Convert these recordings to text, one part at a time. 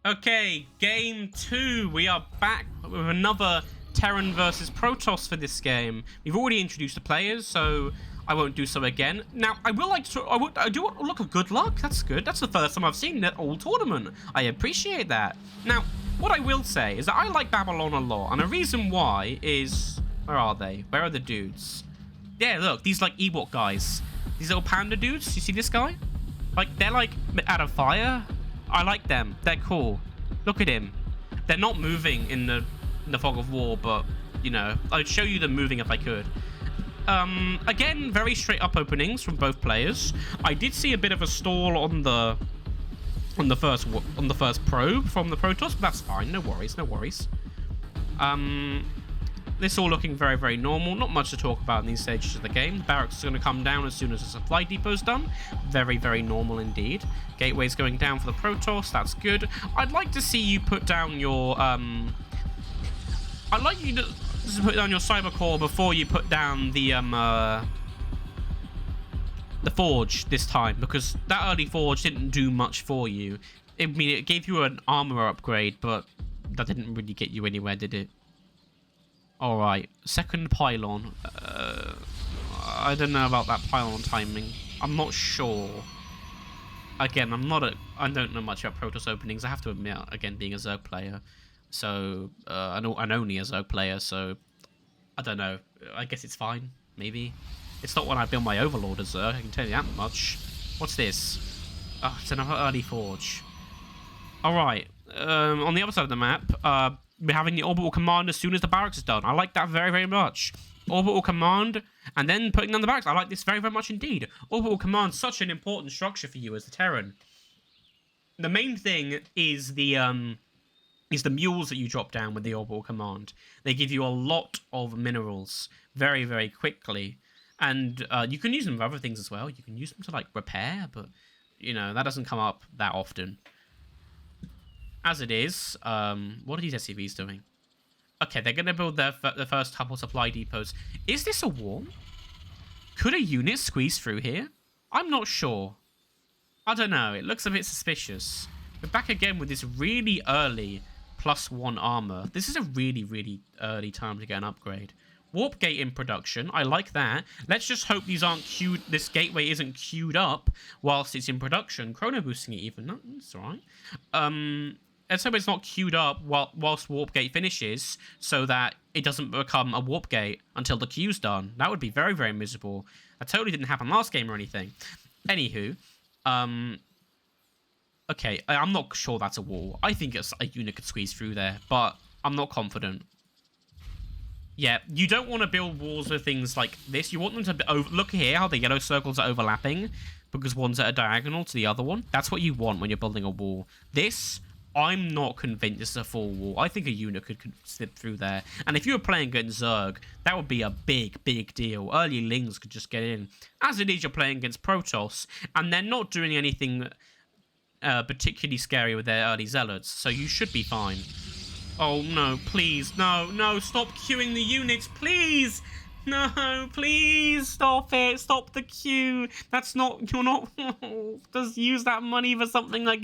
Okay, game 2. We are back with another Terran versus Protoss for this game. We've already introduced the players, so I won't do so again. Now, I will like to. I do want to look of good luck. That's good. That's the first time I've seen that all tournament. I appreciate that. Now, what I will say is that I like Babylon a lot, and the reason why is, where are they? Where are the dudes? Yeah, look, these like Ewok guys. These little panda dudes. You see this guy? Like, they're like out of fire. I like them. They're cool. Look at him. They're not moving in the fog of war, but, you know, I'd show you them moving if I could. Again, very straight up openings from both players. I did see a bit of a stall on the first probe from the Protoss, but that's fine. No worries, no worries. This all looking very, very normal. Not much to talk about in these stages of the game. The barracks is going to come down as soon as the supply depot's done. Very, very normal indeed. Gateway's going down for the Protoss. That's good. I'd like to see you put down your... I'd like you to put down your cyber core before you put down the forge this time, because that early forge didn't do much for you. I mean, it gave you an armor upgrade, but that didn't really get you anywhere, did it? Alright, second pylon. I don't know about that pylon timing. I'm not sure. Again, I don't know much about Protoss openings. I have to admit, again, being a Zerg player. So, and only a Zerg player, so I don't know. I guess it's fine, maybe. It's not when I build my Overlord as Zerg, I can tell you that much. What's this? Oh, it's another early forge. Alright, on the other side of the map, we're having the orbital command as soon as the barracks is done. I like that very, very much. Orbital command, and then putting down the barracks. I like this very, very much indeed. Orbital command, such an important structure for you as a Terran. The main thing is the mules that you drop down with the orbital command. They give you a lot of minerals very, very quickly. And you can use them for other things as well. You can use them to, like, repair, but, you know, that doesn't come up that often. As it is, what are these SCVs doing? Okay, they're going to build their first couple supply depots. Is this a war? Could a unit squeeze through here? I'm not sure. I don't know. It looks a bit suspicious. We're back again with this really early +1 armor. This is a really, really early time to get an upgrade. Warp gate in production. I like that. Let's just hope these aren't queued. This gateway isn't queued up whilst it's in production. Chrono boosting it even. No, that's alright. Let's hope it's not queued up whilst warp gate finishes, so that it doesn't become a warp gate until the queue's done. That would be very, very miserable. That totally didn't happen last game or anything. Anywho, okay, I'm not sure that's a wall. I think a unit could squeeze through there, but I'm not confident. Yeah, you don't want to build walls with things like this. You want them to look here how the yellow circles are overlapping, because one's at a diagonal to the other one. That's what you want when you're building a wall. This, I'm not convinced this is a full wall. I think a unit could slip through there. And if you were playing against Zerg, that would be a big, big deal. Early Lings could just get in. As it is, you're playing against Protoss, and they're not doing anything particularly scary with their early Zealots, so you should be fine. Oh, no, please. No, no, stop queuing the units, please. No, please stop it. Stop the queue. That's not, you're not, just use that money for something that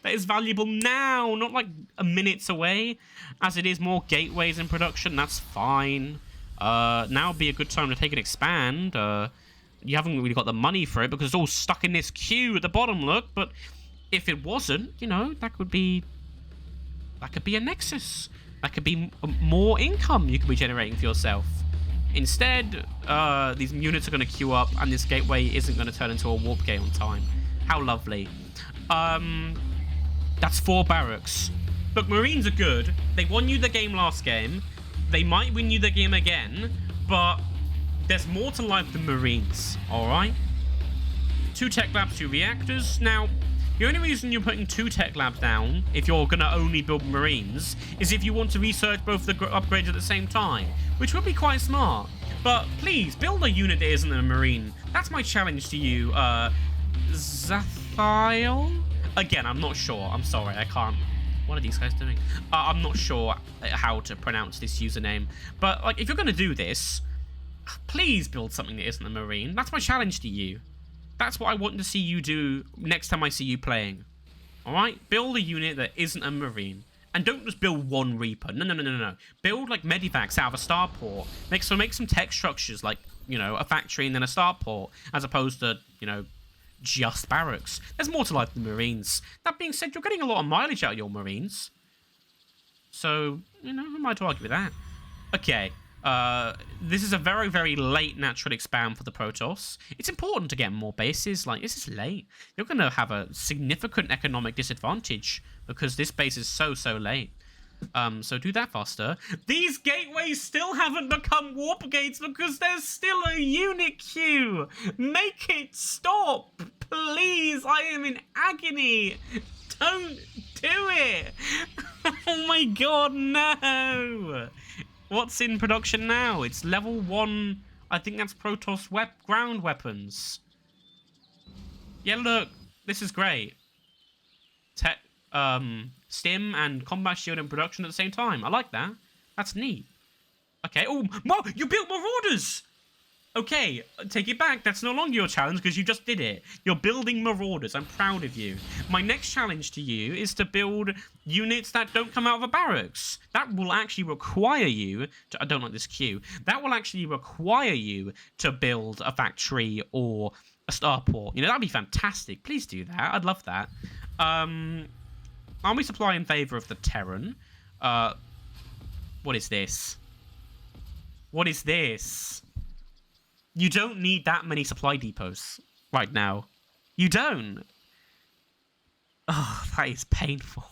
is valuable now, not like a minutes away. As it is, more gateways in production, that's fine. Now would be a good time to take an expand. You haven't really got the money for it because it's all stuck in this queue at the bottom, look. But if it wasn't, you know, that could be a nexus. That could be more income you could be generating for yourself. Instead, these units are going to queue up, and this gateway isn't going to turn into a warp gate on time. How lovely. That's 4 barracks. Look, Marines are good. They won you the game last game. They might win you the game again, but there's more to life than Marines, alright? 2 tech labs, 2 reactors. Now, the only reason you're putting 2 tech labs down, if you're going to only build Marines, is if you want to research both the upgrades at the same time, which would be quite smart. But please, build a unit that isn't a Marine. That's my challenge to you, Xathail? Again, I'm not sure. I'm sorry, I can't. What are these guys doing? I'm not sure how to pronounce this username. But, like, if you're going to do this, please build something that isn't a Marine. That's my challenge to you. That's what I want to see you do next time I see you playing. Alright? Build a unit that isn't a Marine. And don't just build one Reaper. No. Build, like, Medivacs out of a starport. Make some tech structures, like, you know, a factory and then a starport. As opposed to, you know, just barracks. There's more to life than Marines. That being said, you're getting a lot of mileage out of your Marines. So, you know, who am I to argue with that? Okay. This is a very, very late natural expand for the Protoss. It's important to get more bases. Like, this is late. You're going to have a significant economic disadvantage because this base is so late. So do that faster. These gateways still haven't become warp gates because there's still a unit queue. Make it stop, please. I am in agony. Don't do it. Oh my god, no. What's in production now? It's level 1. I think that's Protoss ground weapons. Yeah, look. This is great. Stim and combat shield in production at the same time. I like that. That's neat. Okay. Oh, you built Marauders! Okay, take it back. That's no longer your challenge because you just did it. You're building Marauders. I'm proud of you. My next challenge to you is to build units that don't come out of a barracks. That will actually require you to... I don't like this queue. That will actually require you to build a factory or a starport. You know, that'd be fantastic. Please do that. I'd love that. Army supply in favor of the Terran. What is this? What is this? You don't need that many supply depots right now. You don't. Oh, that is painful.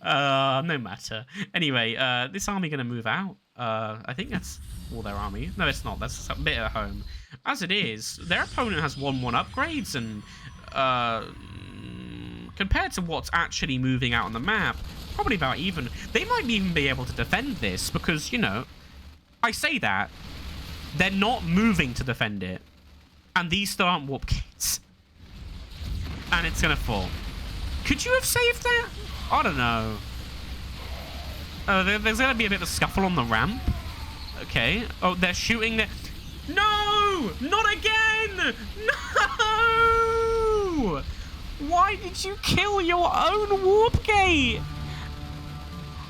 No matter. Anyway, this army going to move out. I think that's all their army. No, it's not. That's a bit at home. As it is, their opponent has 1-1 upgrades, and compared to what's actually moving out on the map, probably about even. They might even be able to defend this because, you know, I say that. They're not moving to defend it. And these still aren't warp gates. And it's going to fall. Could you have saved that? I don't know. There's going to be a bit of a scuffle on the ramp. Okay. Oh, they're shooting there. No! Not again! No! Why did you kill your own warp gate?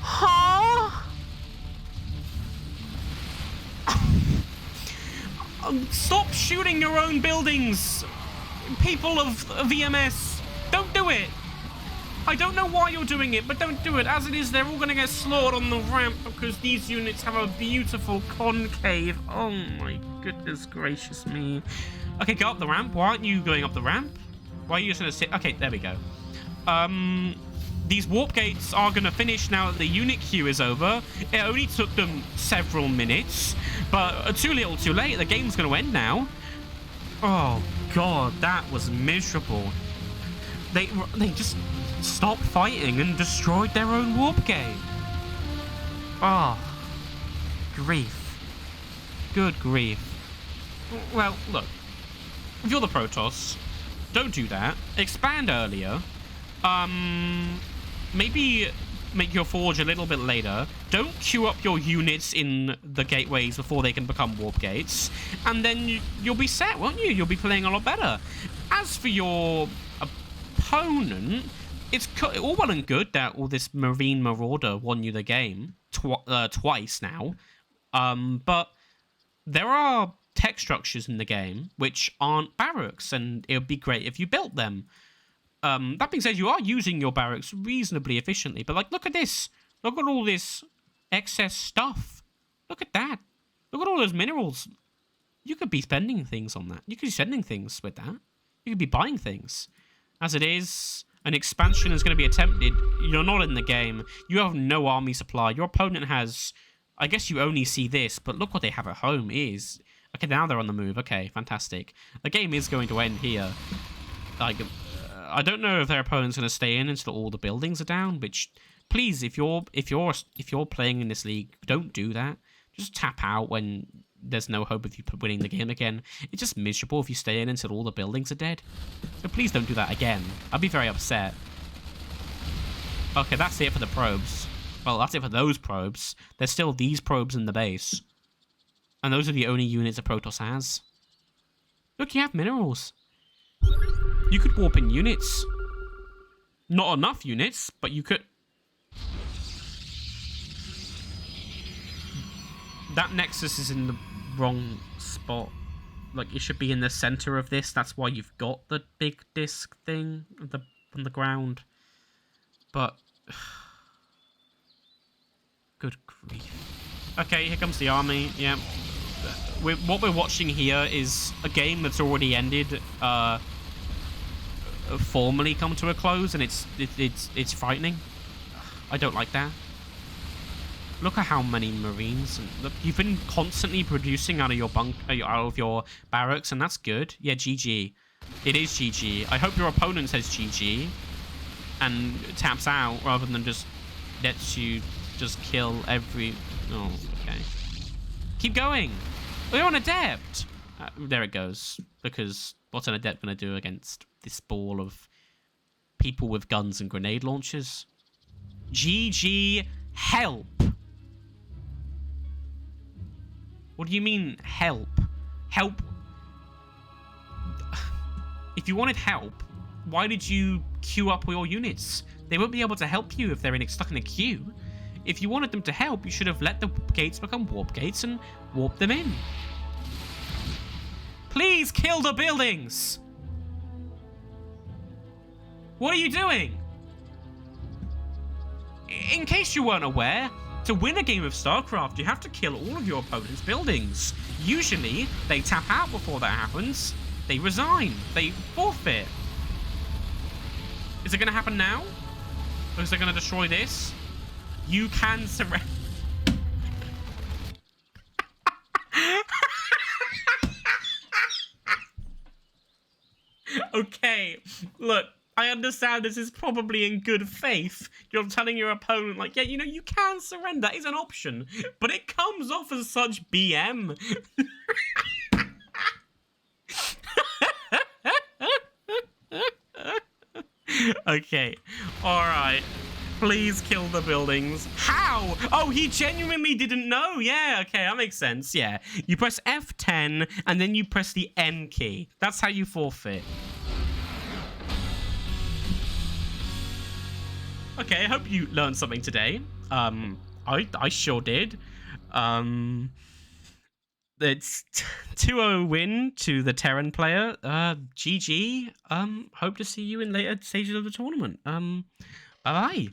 Huh? Stop shooting your own buildings, people of EMS. Don't do it. I don't know why you're doing it, but don't do it. As it is, they're all going to get slaughtered on the ramp because these units have a beautiful concave. Oh my goodness gracious me. Okay, go up the ramp. Why aren't you going up the ramp? Why are you just going to sit? Okay, there we go. These warp gates are going to finish now that the unit queue is over. It only took them several minutes, but too little too late. The game's going to end now. Oh god, that was miserable. They just stopped fighting and destroyed their own warp gate. Oh, grief. Good grief. Well, look. If you're the Protoss, don't do that. Expand earlier. Maybe make your forge a little bit later. Don't queue up your units in the gateways before they can become warp gates. And then you'll be set, won't you? You'll be playing a lot better. As for your opponent, it's all well and good that all this Marine Marauder won you the game twice now. But there are tech structures in the game which aren't barracks, and it would be great if you built them. That being said, you are using your barracks reasonably efficiently, but, like, look at this. Look at all this excess stuff. Look at that. Look at all those minerals. You could be spending things on that. You could be sending things with that. You could be buying things. As it is, an expansion is going to be attempted. You're not in the game. You have no army supply. Your opponent has... I guess you only see this, but look what they have at home is... Okay, now they're on the move. Okay, fantastic. The game is going to end here. Like... I don't know if their opponent's going to stay in until all the buildings are down, which, please, if you're playing in this league, don't do that. Just tap out when there's no hope of you winning the game again. It's just miserable if you stay in until all the buildings are dead. So please don't do that again. I'd be very upset. Okay, that's it for the probes. Well, that's it for those probes. There's still these probes in the base. And those are the only units that Protoss has. Look, you have minerals. You could warp in units. Not enough units, but you could. That Nexus is in the wrong spot. Like, it should be in the center of this. That's why you've got the big disc thing on the ground. But... good grief. Okay, here comes the army. Yeah. What we're watching here is a game that's already ended, formally come to a close, and it's frightening. I don't like that. Look at how many Marines. Look, you've been constantly producing out of your out of your barracks, and that's good. Yeah, GG. It is GG. I hope your opponent says GG and taps out rather than just lets you just kill every... Oh, okay. Keep going. We're on Adept. There it goes. Because what's an Adept going to do against this ball of people with guns and grenade launchers? GG, help. What do you mean, help? Help? If you wanted help, why did you queue up your units? They won't be able to help you if they're stuck in a queue. If you wanted them to help, you should have let the gates become warp gates and warp them in. Please kill the buildings! What are you doing? In case you weren't aware, to win a game of StarCraft, you have to kill all of your opponent's buildings. Usually, they tap out before that happens. They resign. They forfeit. Is it going to happen now? Or is they going to destroy this? You can surrender. Okay, look. I understand this is probably in good faith. You're telling your opponent, like, yeah, you know, you can surrender. That is an option. But it comes off as such BM. Okay. Alright. Please kill the buildings. How? Oh, he genuinely didn't know. Yeah, okay, that makes sense. Yeah. You press F10, and then you press the N key. That's how you forfeit. Okay, I hope you learned something today. I sure did. It's 2-0 win to the Terran player. GG. Hope to see you in later stages of the tournament. Bye-bye.